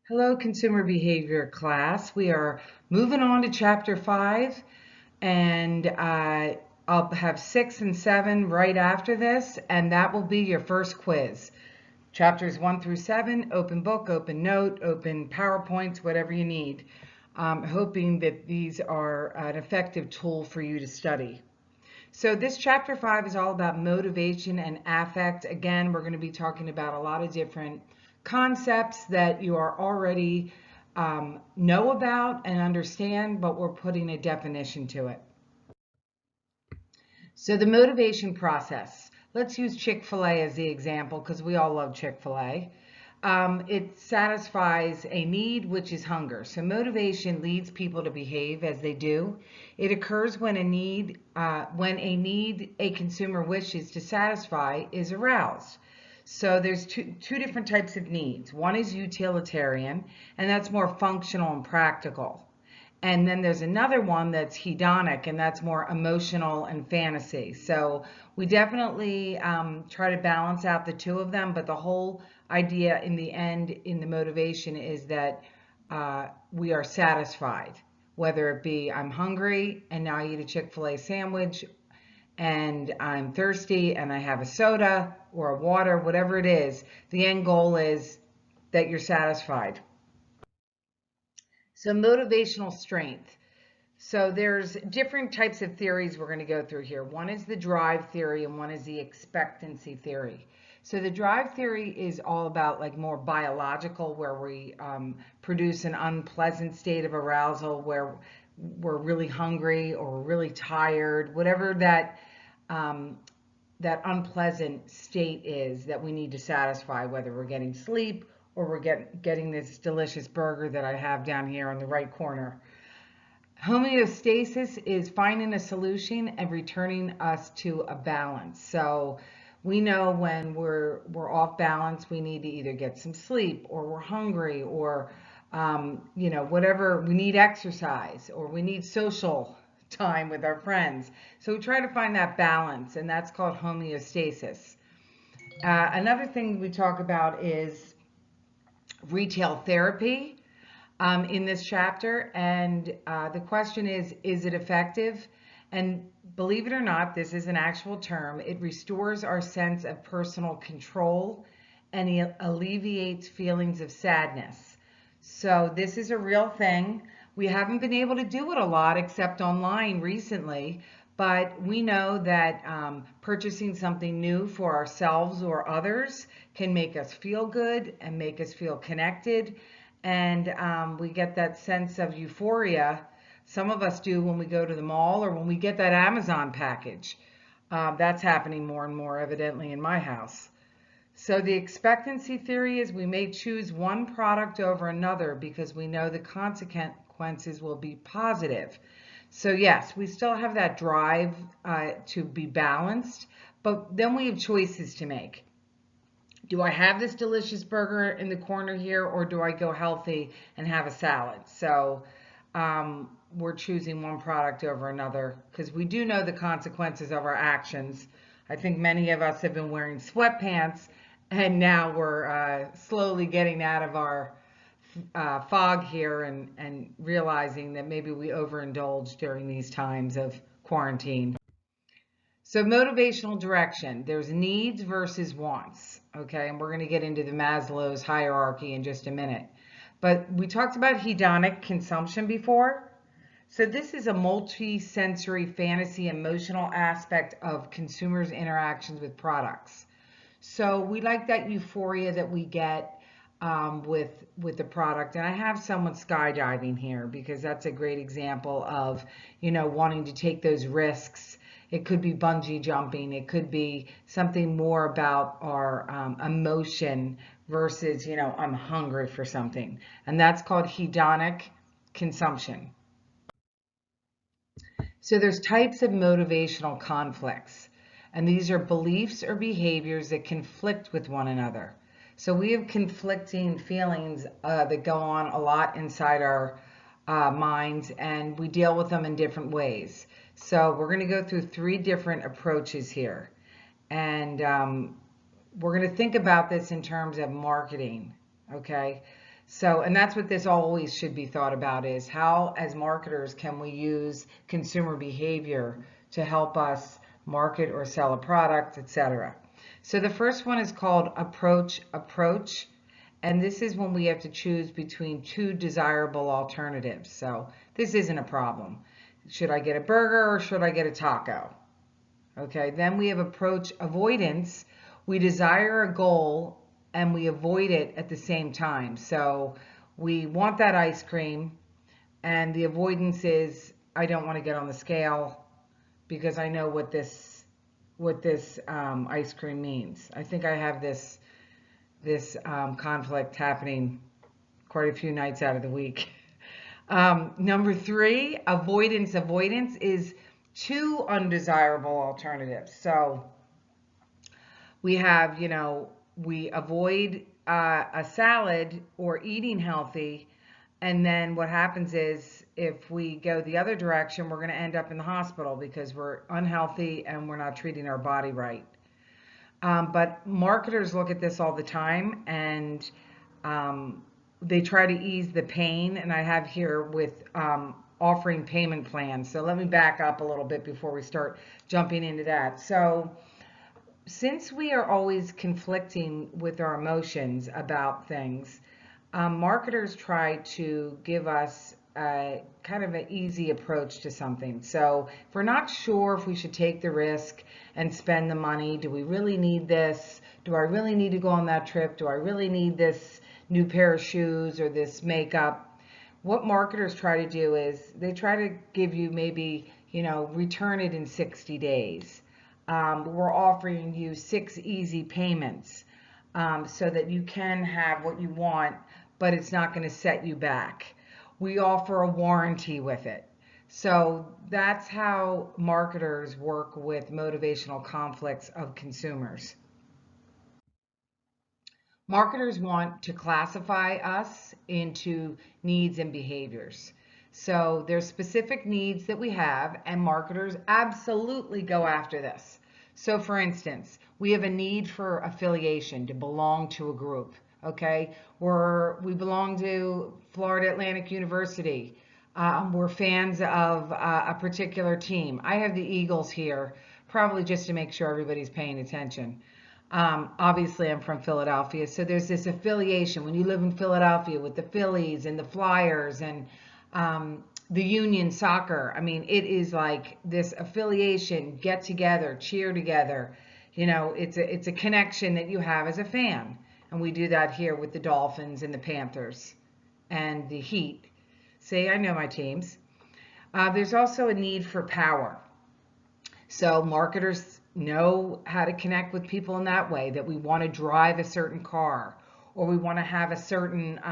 Hello, consumer behavior class. We are moving on to chapter 5, and I'll have 6 and 7 right after this, and that will be your first quiz. Chapters 1 through 7, open book, open note, open PowerPoints, whatever you need. Hoping that these are an effective tool for you to study. So this chapter 5 is all about motivation and affect. Again, we're going to be talking about a lot of different concepts that you are already know about and understand, but we're putting a definition to it. So the motivation process. Let's use Chick-fil-A as the example because we all love Chick-fil-A. It satisfies a need, which is hunger. So motivation leads people to behave as they do. It occurs when a need a consumer wishes to satisfy is aroused. So there's two different types of needs. One is utilitarian, and that's more functional and practical. And then there's another one that's hedonic, and that's more emotional and fantasy. So we definitely try to balance out the two of them, but the whole idea in the end, in the motivation, is that we are satisfied, whether it be I'm hungry and now I eat a Chick-fil-A sandwich, and I'm thirsty and I have a soda or a water, whatever it is, the end goal is that you're satisfied. So motivational strength. So there's different types of theories we're going to go through here. One is the drive theory and one is the expectancy theory. So the drive theory is all about like more biological, where we produce an unpleasant state of arousal, where we're really hungry or we're really tired, whatever that unpleasant state is that we need to satisfy, whether we're getting sleep or we're getting this delicious burger that I have down here on the right corner. Homeostasis is finding a solution and returning us to a balance. So we know when we're off balance, we need to either get some sleep, or we're hungry, or whatever. We need exercise, or we need social time with our friends. So we try to find that balance, and that's called homeostasis. Another thing we talk about is retail therapy in this chapter, and the question is it effective? And believe it or not, this is an actual term. It restores our sense of personal control and it alleviates feelings of sadness. So this is a real thing. We haven't been able to do it a lot except online recently, but we know that purchasing something new for ourselves or others can make us feel good and make us feel connected, and we get that sense of euphoria. Some of us do when we go to the mall or when we get that Amazon package. That's happening more and more evidently in my house. So the expectancy theory is we may choose one product over another because we know the consequences will be positive. So yes, we still have that drive to be balanced, but then we have choices to make. Do I have this delicious burger in the corner here, or do I go healthy and have a salad? So we're choosing one product over another because we do know the consequences of our actions. I think many of us have been wearing sweatpants, and now we're slowly getting out of our fog here and realizing that maybe we overindulged during these times of quarantine. So motivational direction, there's needs versus wants, okay? And we're going to get into the Maslow's hierarchy in just a minute. But we talked about hedonic consumption before. So this is a multi-sensory fantasy emotional aspect of consumers' interactions with products. So we like that euphoria that we get with the product. And I have someone skydiving here because that's a great example of, wanting to take those risks. It could be bungee jumping. It could be something more about our emotion versus, I'm hungry for something. And that's called hedonic consumption. So there's types of motivational conflicts, and these are beliefs or behaviors that conflict with one another. So we have conflicting feelings that go on a lot inside our minds, and we deal with them in different ways. So we're going to go through 3 different approaches here, and we're going to think about this in terms of marketing, okay? So, and that's what this always should be thought about, is how, as marketers, can we use consumer behavior to help us market or sell a product, etc. So the first one is called approach. And this is when we have to choose between two desirable alternatives. So this isn't a problem. Should I get a burger or should I get a taco? Okay, then we have approach avoidance. We desire a goal and we avoid it at the same time. So we want that ice cream, and the avoidance is, I don't want to get on the scale because I know what this ice cream means. I think I have this conflict happening quite a few nights out of the week. Number three, avoidance is two undesirable alternatives. So we have, we avoid a salad or eating healthy, and then what happens is, if we go the other direction, we're going to end up in the hospital because we're unhealthy and we're not treating our body right. But marketers look at this all the time, and they try to ease the pain. And I have here with offering payment plans. So let me back up a little bit before we start jumping into that. So since we are always conflicting with our emotions about things, marketers try to give us kind of an easy approach to something. So if we're not sure if we should take the risk and spend the money, do we really need this? Do I really need to go on that trip? Do I really need this new pair of shoes or this makeup? What marketers try to do is they try to give you maybe, return it in 60 days. We're offering you 6 easy payments so that you can have what you want, but it's not going to set you back. We offer a warranty with it. So that's how marketers work with motivational conflicts of consumers. Marketers want to classify us into needs and behaviors. So there's specific needs that we have, and marketers absolutely go after this. So for instance, we have a need for affiliation, to belong to a group. Okay, we belong to Florida Atlantic University. We're fans of a particular team. I have the Eagles here, probably just to make sure everybody's paying attention. Obviously, I'm from Philadelphia, so there's this affiliation when you live in Philadelphia with the Phillies and the Flyers and the Union Soccer. I mean, it is like this affiliation, get together, cheer together. It's a connection that you have as a fan. And we do that here with the Dolphins and the Panthers and the Heat. See, I know my teams. There's also a need for power. So marketers know how to connect with people in that way, that we want to drive a certain car, or we want to have a certain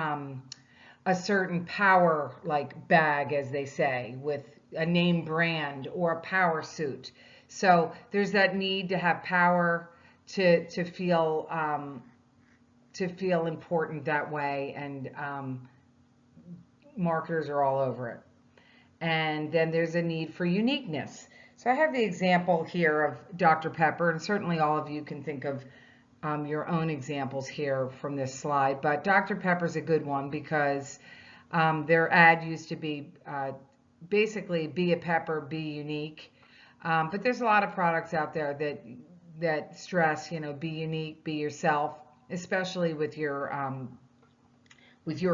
power like bag, as they say, with a name brand or a power suit. So there's that need to have power, to feel important that way, and marketers are all over it. And then there's a need for uniqueness. So I have the example here of Dr. Pepper, and certainly all of you can think of your own examples here from this slide. But Dr. Pepper's a good one because their ad used to be basically be a pepper, be unique. But there's a lot of products out there that stress, be unique, be yourself, especially with your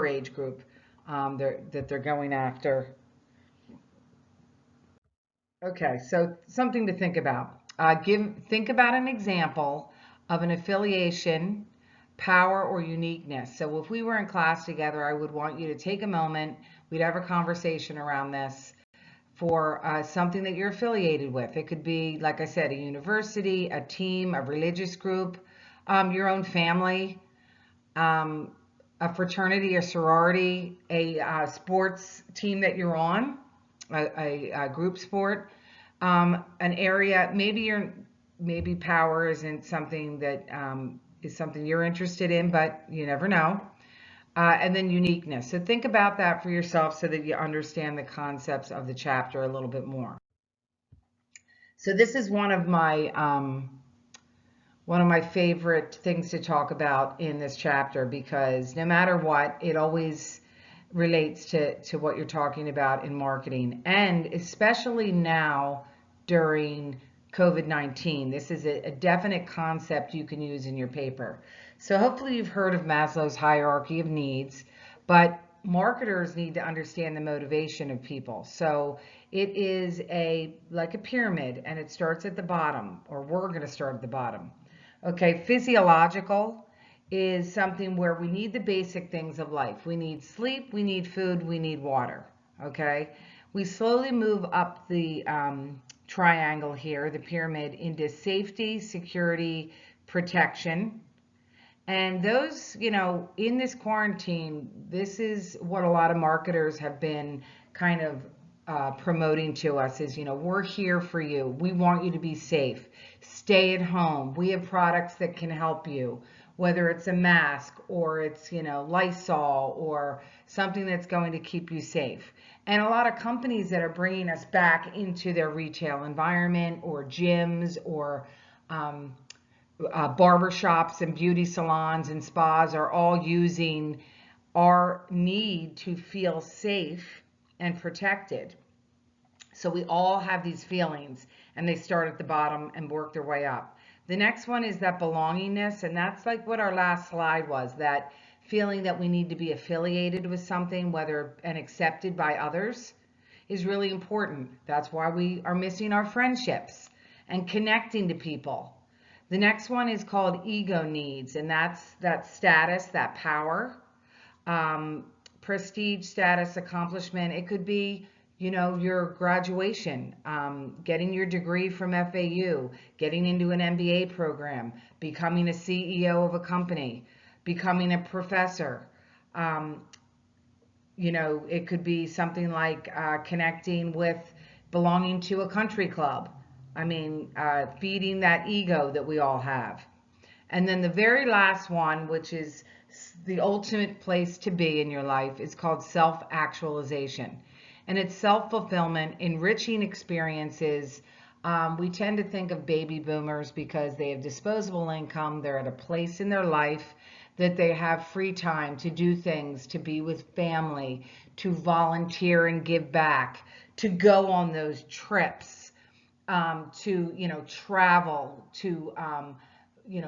age group that they're going after. Okay, so something to think about. Think about an example of an affiliation, power, or uniqueness. So if we were in class together, I would want you to take a moment. We'd have a conversation around this for something that you're affiliated with. It could be, like I said, a university, a team, a religious group, your own family, a fraternity or sorority, a sports team that you're on, a group sport, an area. Maybe power isn't something that is something you're interested in, but you never know. And then uniqueness. So think about that for yourself so that you understand the concepts of the chapter a little bit more. So this is one of my one of my favorite things to talk about in this chapter, because no matter what, it always relates to what you're talking about in marketing. And especially now during COVID-19, this is a definite concept you can use in your paper. So hopefully you've heard of Maslow's hierarchy of needs, but marketers need to understand the motivation of people. So it is like a pyramid, and it starts at the bottom, or we're going to start at the bottom. Okay, physiological is something where we need the basic things of life. We need sleep, we need food, we need water. Okay, we slowly move up the triangle here, the pyramid, into safety, security, protection. And those, in this quarantine, this is what a lot of marketers have been kind of promoting to us is, we're here for you. We want you to be safe. Stay at home. We have products that can help you, whether it's a mask or it's, Lysol or something that's going to keep you safe. And a lot of companies that are bringing us back into their retail environment, or gyms, or barbershops and beauty salons and spas are all using our need to feel safe and protected. So we all have these feelings, and they start at the bottom and work their way up. The next one is that belongingness, and that's like what our last slide was, that feeling that we need to be affiliated with something, whether and accepted by others, is really important. That's why we are missing our friendships and connecting to people. The next one is called ego needs, and that's that status, that power, prestige, status, accomplishment. It could be, your graduation, getting your degree from FAU, getting into an MBA program, becoming a CEO of a company, becoming a professor. It could be something like connecting with, belonging to a country club. Feeding that ego that we all have. And then the very last one, which is the ultimate place to be in your life, is called self-actualization. And it's self-fulfillment, enriching experiences. We tend to think of baby boomers because they have disposable income. They're at a place in their life that they have free time to do things, to be with family, to volunteer and give back, to go on those trips, to travel, to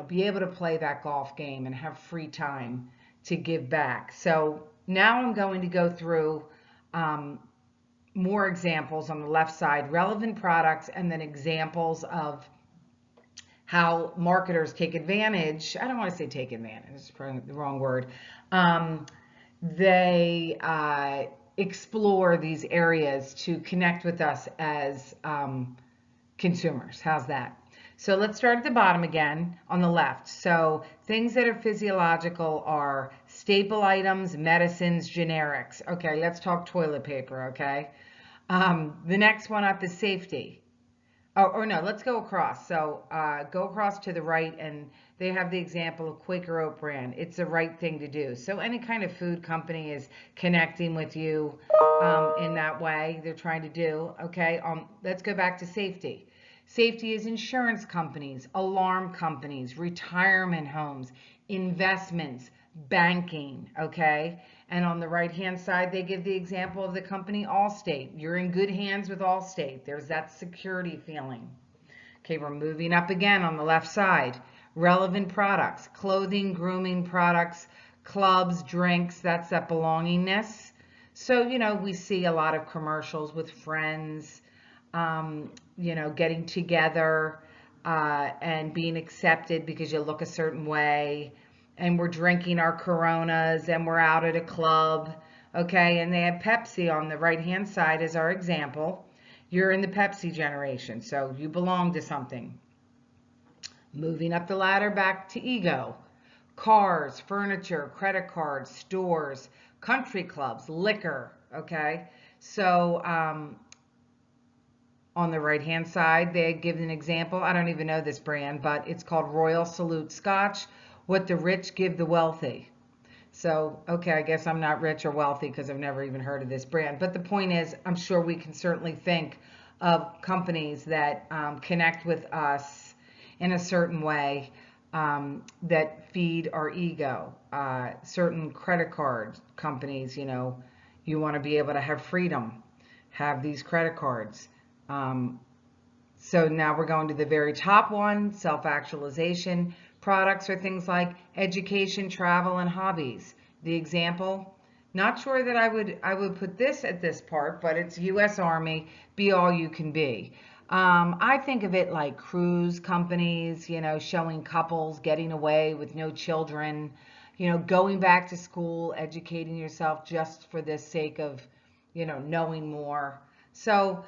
be able to play that golf game and have free time to give back. So now I'm going to go through more examples on the left side, relevant products, and then examples of how marketers take advantage. I don't want to say take advantage, it's probably the wrong word. They explore these areas to connect with us as consumers. How's that? So let's start at the bottom again on the left. So things that are physiological are staple items, medicines, generics. Okay, let's talk toilet paper, okay? The next one up is safety. Or no, let's go across. So go across to the right, and they have the example of Quaker Oat brand. It's the right thing to do. So any kind of food company is connecting with you in that way. They're trying to do, okay? Let's go back to safety. Safety is insurance companies, alarm companies, retirement homes, investments, banking, okay? And on the right-hand side, they give the example of the company Allstate. You're in good hands with Allstate. There's that security feeling. Okay, we're moving up again on the left side. Relevant products, clothing, grooming products, clubs, drinks, that's that belongingness. So, we see a lot of commercials with friends, getting together and being accepted because you look a certain way, and we're drinking our Coronas and we're out at a club, okay? And they have Pepsi on the right-hand side as our example. You're in the Pepsi generation, so you belong to something. Moving up the ladder back to ego. Cars, furniture, credit cards, stores, country clubs, liquor, okay? So on the right-hand side, they give an example. I don't even know this brand, but it's called Royal Salute Scotch, what the rich give the wealthy. So, okay, I guess I'm not rich or wealthy because I've never even heard of this brand. But the point is, I'm sure we can certainly think of companies that connect with us in a certain way. that feed our ego. Certain credit card companies, you want to be able to have freedom, have these credit cards. Um, so now we're going to the very top one, self-actualization. Products are things like education, travel, and hobbies. The example, not sure that I would put this at this part, but it's U.S. Army, be all you can be. I think of it like cruise companies, showing couples getting away with no children, going back to school, educating yourself just for the sake of, knowing more. So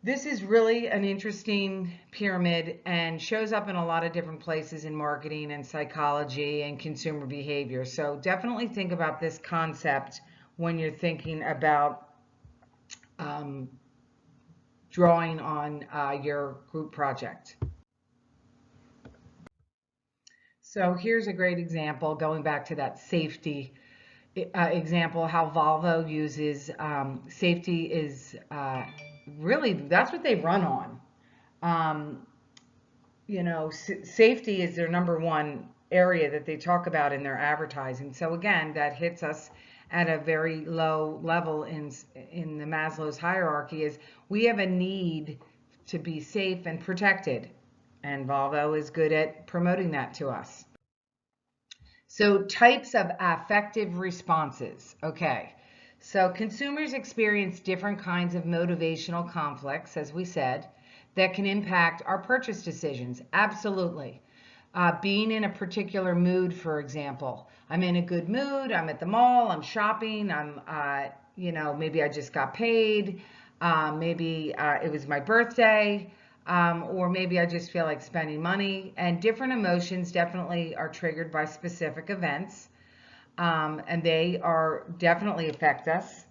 this is really an interesting pyramid and shows up in a lot of different places in marketing and psychology and consumer behavior. So definitely think about this concept when you're thinking about um, drawing on your group project. So here's a great example, going back to that safety example, how Volvo uses safety is really, that's what they run on. Um, safety is their number one area that they talk about in their advertising. So again, that hits us at a very low level in the Maslow's hierarchy is we have a need to be safe and protected. And Volvo is good at promoting that to us. So types of affective responses. Okay. So consumers experience different kinds of motivational conflicts, as we said, that can impact our purchase decisions. Absolutely. Being in a particular mood, for example. I'm in a good mood. I'm at the mall. I'm shopping. Maybe I just got paid. Maybe it was my birthday. Or maybe I just feel like spending money. And different emotions definitely are triggered by specific events. And they are definitely affect us.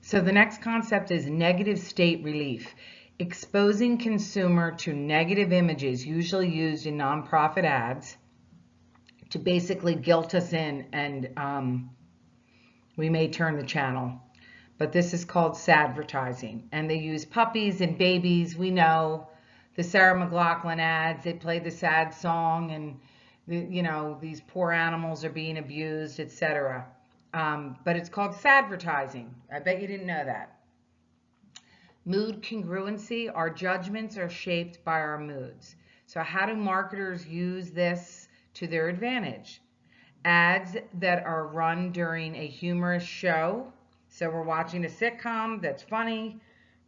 So the next concept is negative state relief. Exposing consumer to negative images, usually used in nonprofit ads, to basically guilt us in, and we may turn the channel. But this is called sadvertising. And they use puppies and babies. We know the Sarah McLachlan ads, they play the sad song, and these poor animals are being abused, etc. But it's called sadvertising. I bet you didn't know that. Mood congruency, our judgments are shaped by our moods. So how do marketers use this to their advantage? Ads that are run during a humorous show. So we're watching a sitcom that's funny,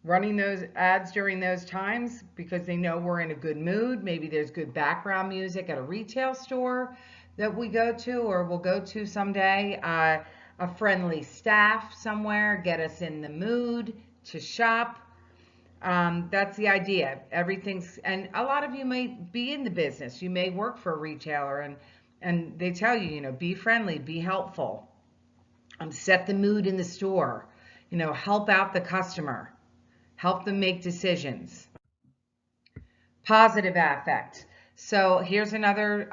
running those ads during those times because they know we're in a good mood. Maybe there's good background music at a retail store that we go to or we'll go to someday. A friendly staff somewhere, get us in the mood to shop. That's the idea. And a lot of you may be in the business. You may work for a retailer and they tell you, be friendly, be helpful, set the mood in the store, help out the customer, help them make decisions. Positive affect. So here's another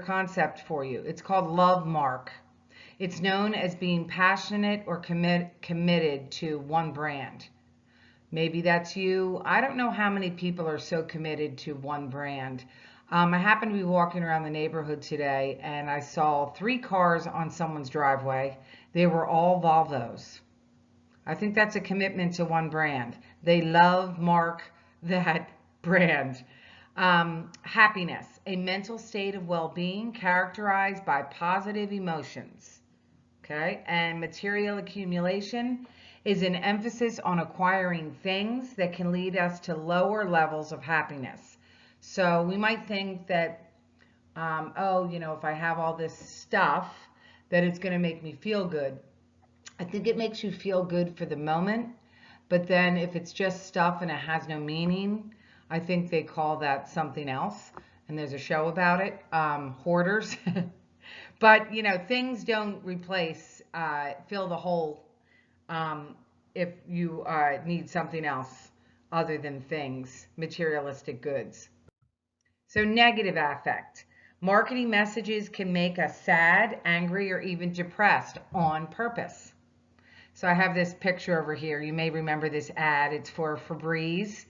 concept for you. It's called love mark. It's known as being passionate or committed to one brand. Maybe that's you. I don't know how many people are so committed to one brand. I happened to be walking around the neighborhood today and I saw 3 cars on someone's driveway. They were all Volvos. I think that's a commitment to one brand. They love mark that brand. Happiness, a mental state of well-being characterized by positive emotions. Okay, and material accumulation is an emphasis on acquiring things that can lead us to lower levels of happiness. So we might think that, if I have all this stuff, that it's going to make me feel good. I think it makes you feel good for the moment, but then if it's just stuff and it has no meaning, I think they call that something else. And there's a show about it, hoarders. But, things don't fill the hole if you need something else other than things, materialistic goods. So negative affect. Marketing messages can make us sad, angry, or even depressed on purpose. So I have this picture over here. You may remember this ad. It's for Febreze.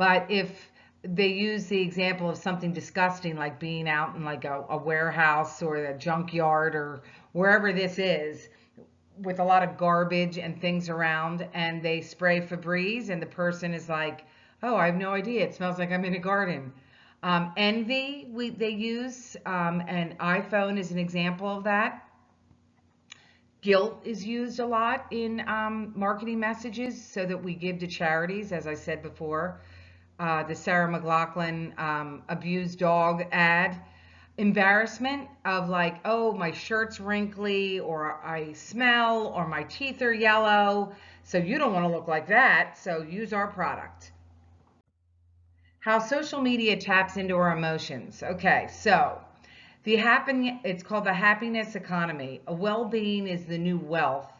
But if they use the example of something disgusting, like being out in like a warehouse or a junkyard or wherever this is, with a lot of garbage and things around, and they spray Febreze, and the person is like, oh, I have no idea, it smells like I'm in a garden. Envy, they use, and iPhone is an example of that. Guilt is used a lot in marketing messages so that we give to charities, as I said before. The Sarah McLachlan abused dog ad. Embarrassment of like, oh, my shirt's wrinkly, or I smell, or my teeth are yellow. So you don't want to look like that. So use our product. How social media taps into our emotions. Okay, so it's called the happiness economy. A well-being is the new wealth,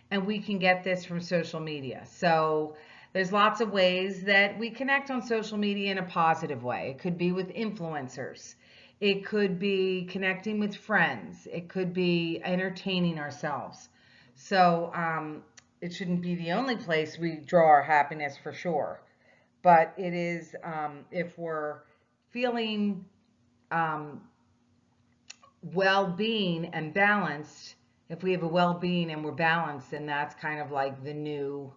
and we can get this from social media. So there's lots of ways that we connect on social media in a positive way. It could be with influencers. It could be connecting with friends. It could be entertaining ourselves. So it shouldn't be the only place we draw our happiness, for sure. But it is, if we're feeling um, well-being and balanced, if we have a well-being and we're balanced, then that's kind of like the new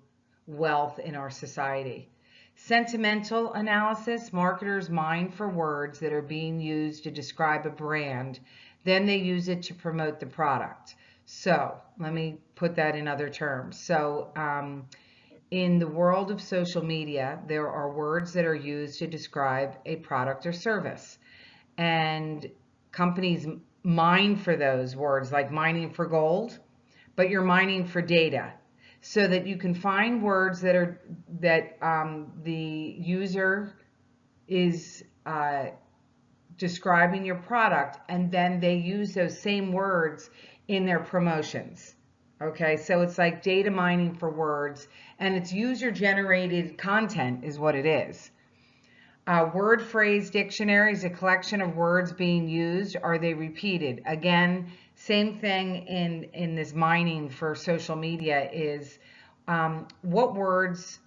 wealth in our society. Sentimental analysis: marketers mine for words that are being used to describe a brand, then they use it to promote the product. So let me put that in other terms. So in the world of social media, there are words that are used to describe a product or service, and companies mine for those words, like mining for gold, but you're mining for data, so that you can find words that the user is describing your product, and then they use those same words in their promotions. Okay, so it's like data mining for words, and it's user generated content is what it is. Word phrase dictionary is a collection of words being used. Are they repeated? Again, same thing in this mining for social media is what words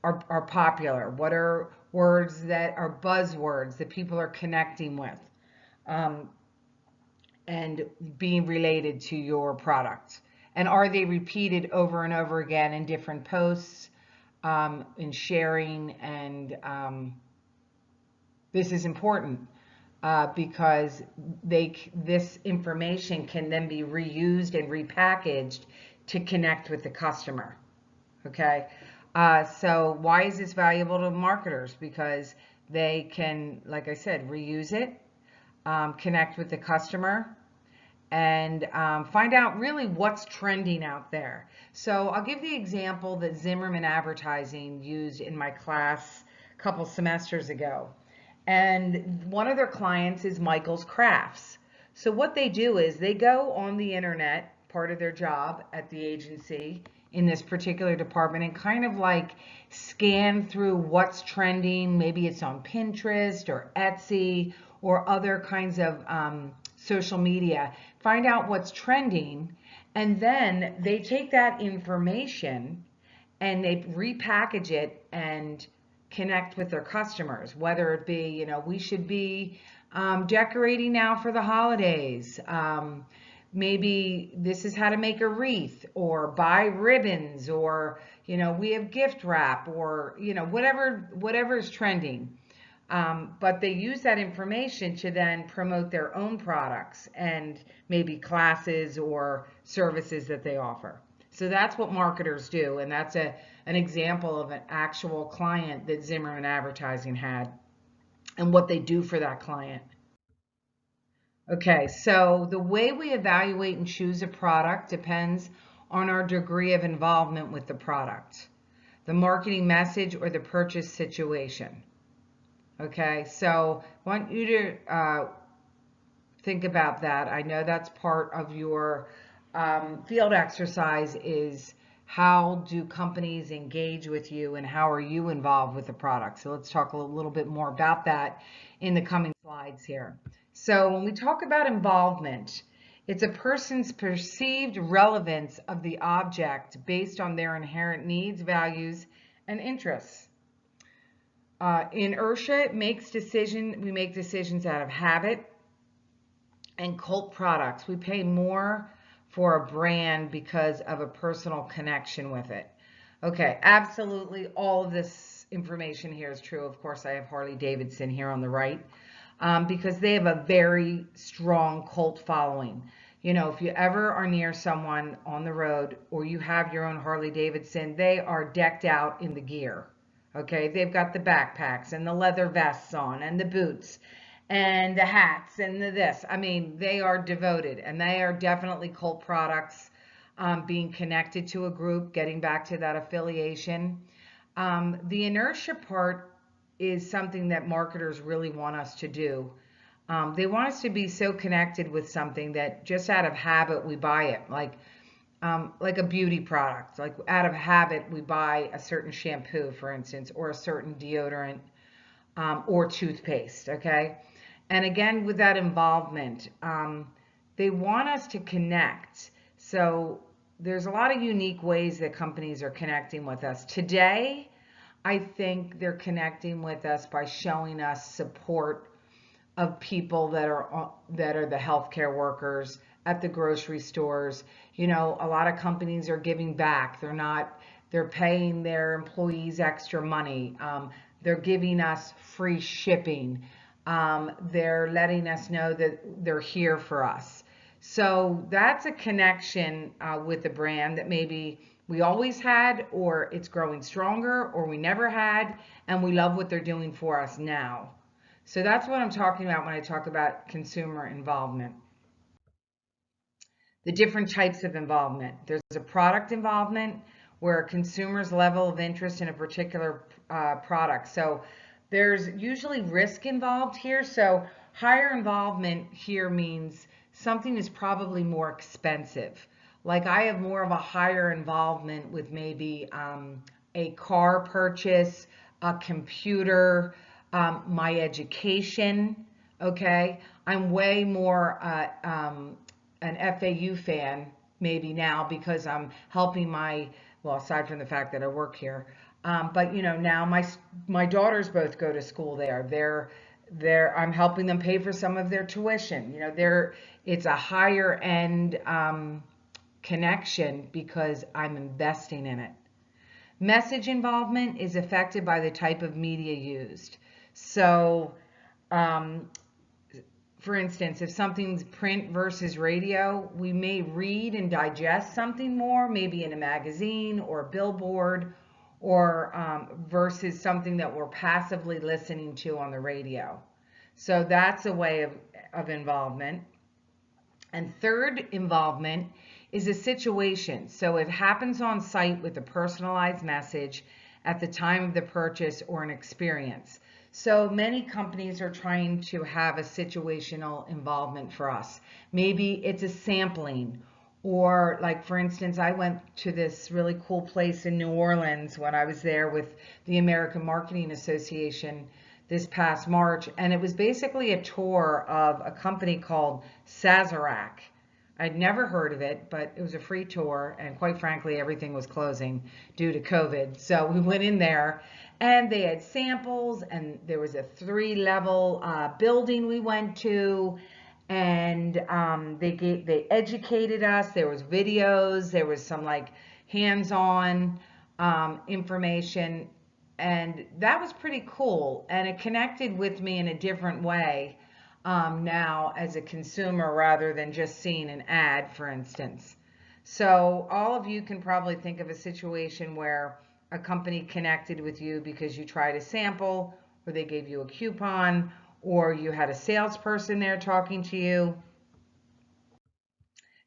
are popular? What are words that are buzzwords that people are connecting with and being related to your product? And are they repeated over and over again in different posts, in sharing, and this is important because this information can then be reused and repackaged to connect with the customer. Okay, so why is this valuable to marketers? Because they can, like I said, reuse it, connect with the customer, and find out really what's trending out there. So I'll give the example that Zimmerman Advertising used in my class a couple semesters ago. And one of their clients is Michael's Crafts. So what they do is they go on the internet, part of their job at the agency in this particular department, and kind of like scan through what's trending. Maybe it's on Pinterest or Etsy or other kinds of social media. Find out what's trending, and then they take that information and they repackage it and connect with their customers, whether it be, we should be decorating now for the holidays. Maybe this is how to make a wreath, or buy ribbons, or, we have gift wrap, or, whatever is trending. But they use that information to then promote their own products and maybe classes or services that they offer. So that's what marketers do, and that's an example of an actual client that Zimmerman Advertising had and what they do for that client. Okay, so the way we evaluate and choose a product depends on our degree of involvement with the product, the marketing message, or the purchase situation. Okay, so I want you to think about that. I know that's part of your field exercise, is how do companies engage with you and how are you involved with the product? So let's talk a little bit more about that in the coming slides here. So when we talk about involvement, it's a person's perceived relevance of the object based on their inherent needs, values, and interests. Inertia we make decisions out of habit, and cult products. We pay more for a brand because of a personal connection with it. Okay, absolutely all of this information here is true. Of course, I have Harley Davidson here on the right, because they have a very strong cult following. You know, if you ever are near someone on the road or you have your own Harley Davidson, they are decked out in the gear. Okay, they've got the backpacks and the leather vests on and the boots and the hats and the this. I mean, they are devoted, and they are definitely cult products, being connected to a group, getting back to that affiliation. The inertia part is something that marketers really want us to do. They want us to be so connected with something that just out of habit we buy it, like a beauty product. Like out of habit we buy a certain shampoo, for instance, or a certain deodorant, or toothpaste. Okay, and again with that involvement, they want us to connect. So there's a lot of unique ways that companies are connecting with us today. I think they're connecting with us by showing us support of people that are the healthcare workers at the grocery stores. You know, a lot of companies are giving back. They're paying their employees extra money. They're giving us free shipping. They're letting us know that they're here for us. So that's a connection with the brand that maybe we always had, or it's growing stronger, or we never had, and we love what they're doing for us now. So that's what I'm talking about when I talk about consumer involvement. The different types of involvement. There's a product involvement where a consumer's level of interest in a particular product. So there's usually risk involved here. So higher involvement here means something is probably more expensive. Like I have more of a higher involvement with maybe a car purchase, a computer, my education. Okay, I'm way more an FAU fan maybe now because I'm helping well, aside from the fact that I work here, but you know, now my daughters both go to school there. I'm helping them pay for some of their tuition. You know, it's a higher end connection because I'm investing in it. Message involvement is affected by the type of media used. So, um, for instance, if something's print versus radio, we may read and digest something more, maybe in a magazine or a billboard, or versus something that we're passively listening to on the radio. So that's a way of involvement. And third involvement is a situation. So it happens on site with a personalized message at the time of the purchase or an experience. So many companies are trying to have a situational involvement for us. Maybe it's a sampling, or like for instance, I went to this really cool place in New Orleans when I was there with the American Marketing Association this past March, and it was basically a tour of a company called Sazerac. I'd never heard of it, but it was a free tour, and quite frankly, everything was closing due to COVID. So we went in there, and they had samples, and there was a 3-level building we went to, and they educated us. There was videos, there was some like hands-on information, and that was pretty cool, and it connected with me in a different way now as a consumer rather than just seeing an ad, for instance. So all of you can probably think of a situation where a company connected with you because you tried a sample, or they gave you a coupon, or you had a salesperson there talking to you.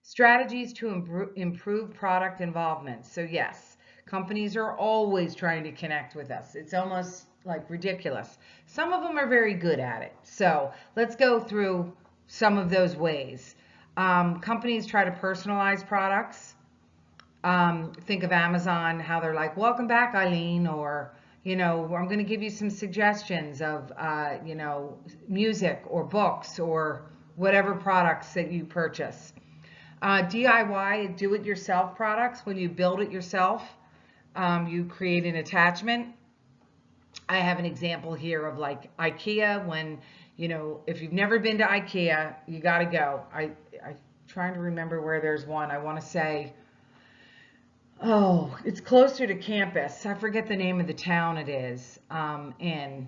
Strategies to improve product involvement. So yes, companies are always trying to connect with us. It's almost like ridiculous. Some of them are very good at it. So let's go through some of those ways. Companies try to personalize products. Think of Amazon, how they're like, welcome back, Eileen, or, you know, I'm going to give you some suggestions of, you know, music or books or whatever products that you purchase. DIY, do-it-yourself products, when you build it yourself, you create an attachment I have an example here of like IKEA. When, if you've never been to IKEA, you got to go. I'm trying to remember where there's one. I want to say, oh, it's closer to campus. I forget the name of the town it is in.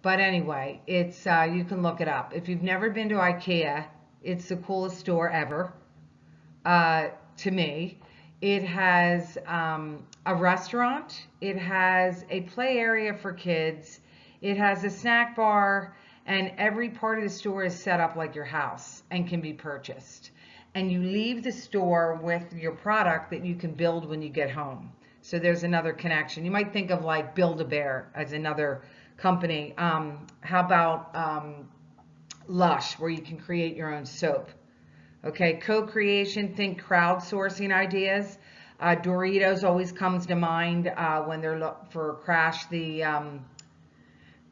But anyway, it's you can look it up. If you've never been to IKEA, it's the coolest store ever to me. It has a restaurant. It has a play area for kids. It has a snack bar, and every part of the store is set up like your house and can be purchased. And you leave the store with your product that you can build when you get home. So there's another connection. You might think of like Build-A-Bear as another company. How about Lush, where you can create your own soap? Okay, co-creation, think crowdsourcing ideas. Doritos always comes to mind when they're for Crash the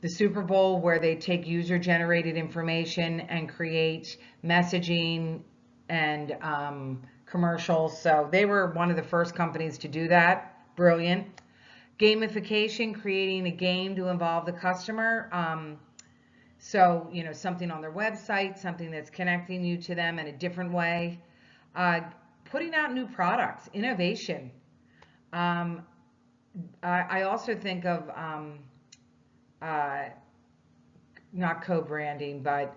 Super Bowl, where they take user-generated information and create messaging and commercials. So they were one of the first companies to do that. Brilliant. Gamification, creating a game to involve the customer. So, something on their website, something that's connecting you to them in a different way. Putting out new products, innovation. Um, I also think of not co-branding, but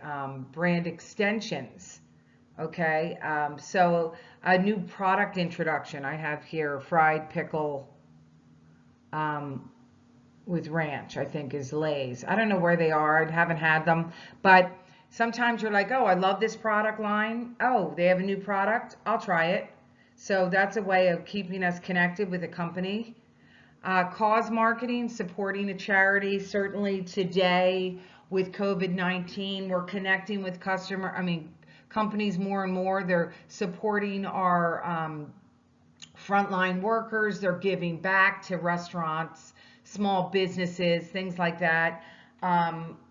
brand extensions. Okay, so a new product introduction. I have here fried pickle with ranch, I think is Lay's. I don't know where they are. I haven't had them, but sometimes you're like, oh, I love this product line. Oh, they have a new product. I'll try it. So that's a way of keeping us connected with a company. Cause marketing, supporting a charity. Certainly today with COVID-19, we're connecting with companies more and more. They're supporting our frontline workers. They're giving back to restaurants, small businesses, things like that.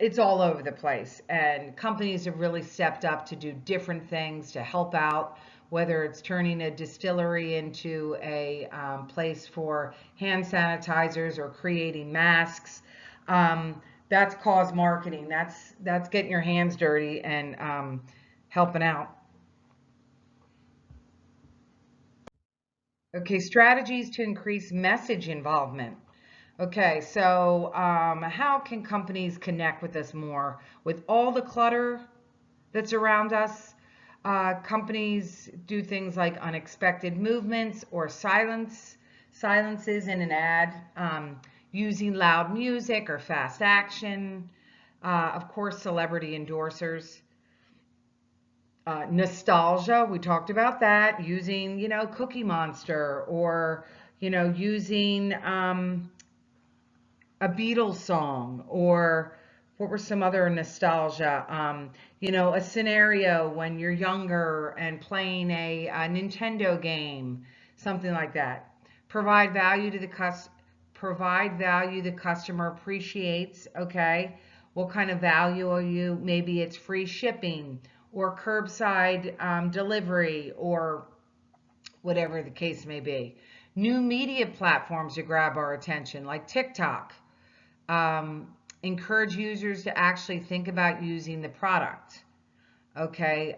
It's all over the place, and companies have really stepped up to do different things to help out, whether it's turning a distillery into a place for hand sanitizers or creating masks. That's cause marketing. That's getting your hands dirty and helping out. Okay, strategies to increase message involvement. Okay, so how can companies connect with us more? With all the clutter that's around us, companies do things like unexpected movements or silences in an ad, using loud music or fast action. Of course, celebrity endorsers. Nostalgia, we talked about that, using, Cookie Monster, or, using a Beatles song, or what were some other nostalgia? A scenario when you're younger and playing a Nintendo game, something like that. Provide value to the provide value the customer appreciates. Okay, what kind of value are you? Maybe it's free shipping or curbside delivery or whatever the case may be. New media platforms to grab our attention, like TikTok. um, Encourage users to actually think about using the product. Okay,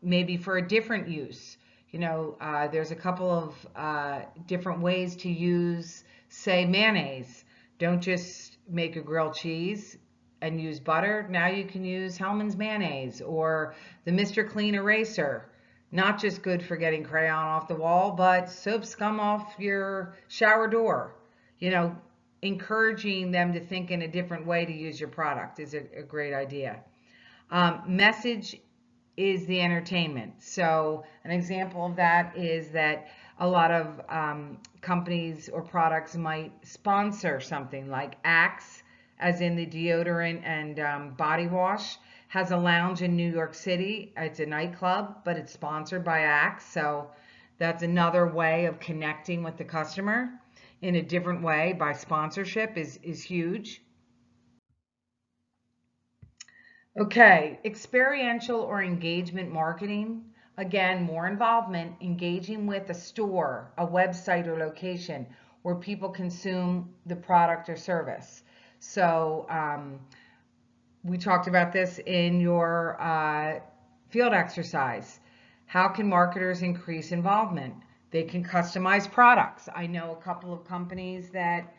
maybe for a different use. There's a couple of different ways to use, say, mayonnaise. Don't just make a grilled cheese and use butter. Now you can use Hellmann's mayonnaise or the Mr. Clean eraser. Not just good for getting crayon off the wall, but soap scum off your shower door. You know, Encouraging them to think in a different way to use your product is a great idea. Message is the entertainment. So an example of that is that a lot of companies or products might sponsor something like Axe, as in the deodorant and body wash, has a lounge in New York City. It's a nightclub, but it's sponsored by Axe. So that's another way of connecting with the customer in a different way by sponsorship is huge. Okay, experiential or engagement marketing. Again, more involvement, engaging with a store, a website or location where people consume the product or service. So we talked about this in your field exercise. How can marketers increase involvement? They can customize products. I know a couple of companies that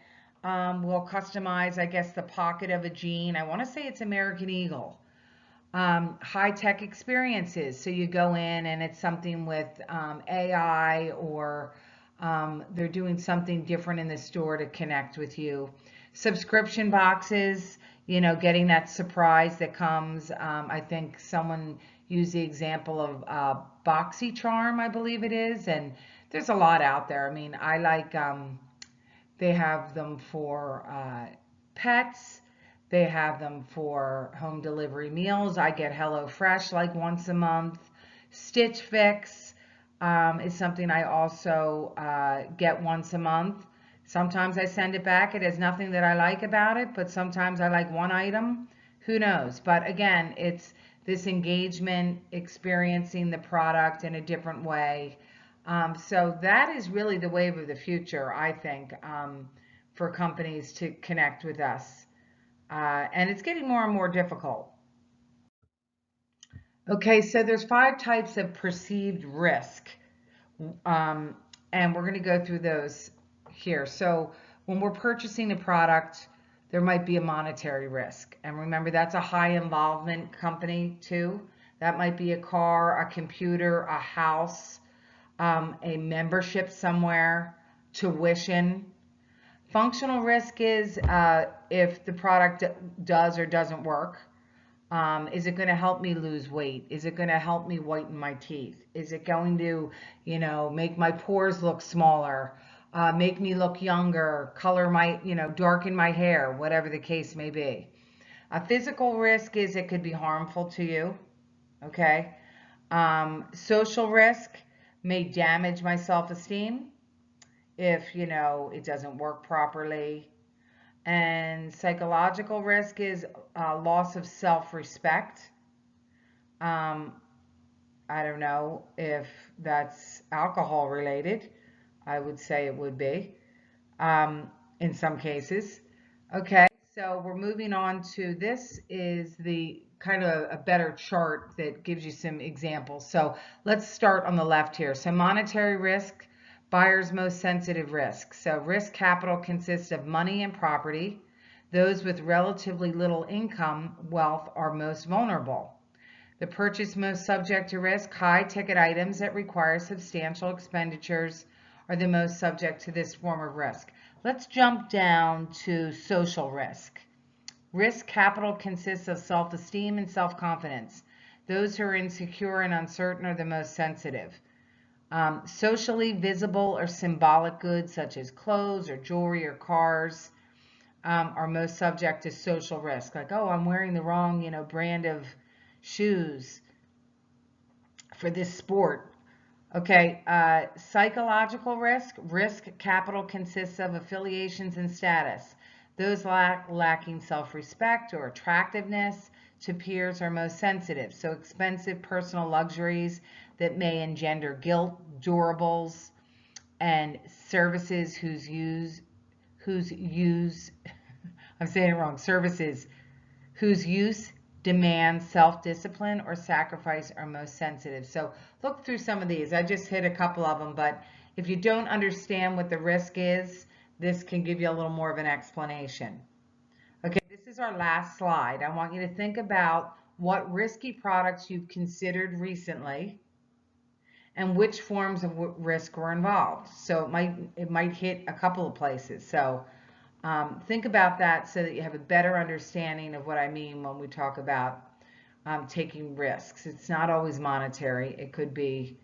will customize, I guess, the pocket of a jean. I want to say it's American Eagle. High-tech experiences. So you go in and it's something with AI, or they're doing something different in the store to connect with you. Subscription boxes, getting that surprise that comes. I think someone used the example of BoxyCharm, I believe it is, and there's a lot out there. I mean, I like, they have them for pets. They have them for home delivery meals. I get HelloFresh like once a month. Stitch Fix is something I also get once a month. Sometimes I send it back. It has nothing that I like about it, but sometimes I like one item. Who knows? But again, it's this engagement, experiencing the product in a different way. So that is really the wave of the future, I think, for companies to connect with us. And it's getting more and more difficult. Okay, so there's 5 types of perceived risk. Um, and we're going to go through those here. So when we're purchasing a product, there might be a monetary risk. And remember, that's a high involvement company too. That might be a car, a computer, a house, a membership somewhere, tuition. Functional risk is if the product does or doesn't work. Is it going to help me lose weight? Is it going to help me whiten my teeth? Is it going to, make my pores look smaller, make me look younger, color my, darken my hair, whatever the case may be. A physical risk is it could be harmful to you. Okay. Social risk may damage my self-esteem if, it doesn't work properly. And psychological risk is loss of self-respect. Um, I don't know if that's alcohol related. I would say it would be in some cases. Okay, so we're moving on to this is the kind of a better chart that gives you some examples. So let's start on the left here. So monetary risk, buyer's most sensitive risk. So risk capital consists of money and property. Those with relatively little income wealth are most vulnerable. The purchase most subject to risk, high ticket items that require substantial expenditures are the most subject to this form of risk. Let's jump down to social risk. Risk capital consists of self-esteem and self-confidence. Those who are insecure and uncertain are the most sensitive. Socially visible or symbolic goods such as clothes or jewelry or cars are most subject to social risk. Like, oh, I'm wearing the wrong, brand of shoes for this sport. Okay, psychological risk. Risk capital consists of affiliations and status. Those lacking self-respect or attractiveness to peers are most sensitive. So expensive personal luxuries that may engender guilt, durables, and services whose use, I'm saying it wrong, services whose use demands self-discipline or sacrifice are most sensitive. So look through some of these. I just hit a couple of them, but if you don't understand what the risk is, this can give you a little more of an explanation. Okay, this is our last slide. I want you to think about what risky products you've considered recently and which forms of risk were involved. So it might hit a couple of places. So think about that so that you have a better understanding of what I mean when we talk about taking risks. It's not always monetary. It could be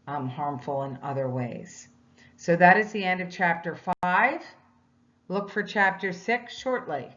harmful in other ways. So that is the end of chapter 5. Look for chapter 6 shortly.